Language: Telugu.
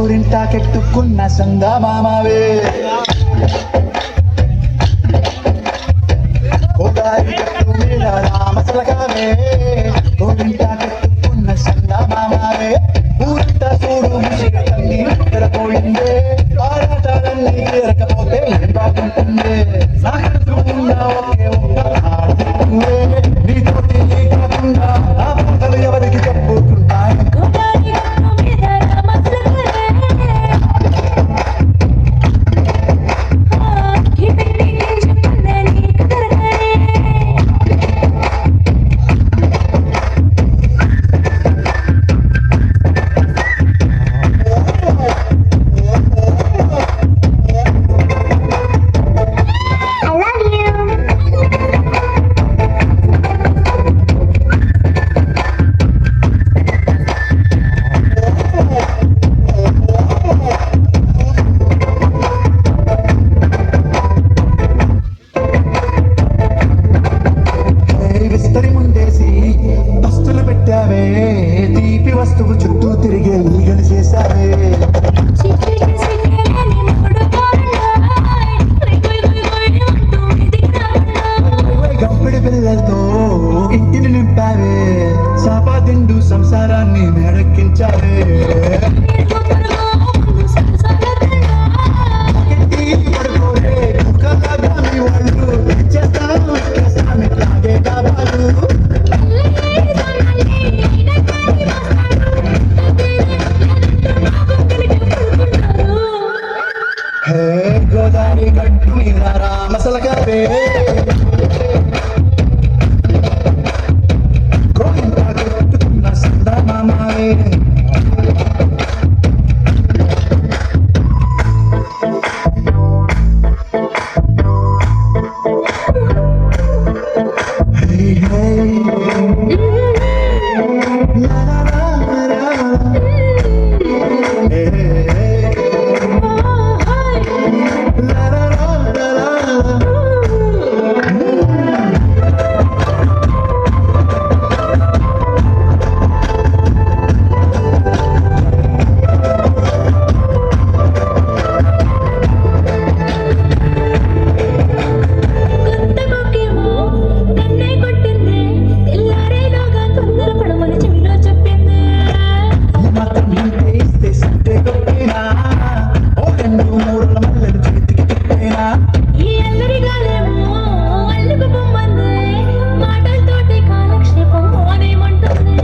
గోరింటాకెట్టుకున్న సంగమామవే గోదారి గట్టు మీద రామసలకావే గోరింటాకెట్టుకున్న సంగమామవే ఊరంతా చూడు ముసిగ తల్లి తెరపోయిందే ఆరాటాలన్నీ తీరకపోతే ఏం బాగుంటుంది సాగకుండా ఒకే ఒక్క ఆడుతుందే నీతోటి నీ కాకుండా ఆ పంటలు ఎవరికి చెప్పుకుంటాను తీపి వస్తువు చుట్టూ తిరిగే ఈగలు చేశావే గంపిడి పిల్లలతో ఇంటిని నింపావే సాపాదిండు సంసారాన్ని మెడక్కించావే గోదావరి గట్టు మీద రామసలకావే గోరింటాకెట్టుకున్న సంగమామవే మాటలతోటి కాలక్షేపం అనేమంటుంది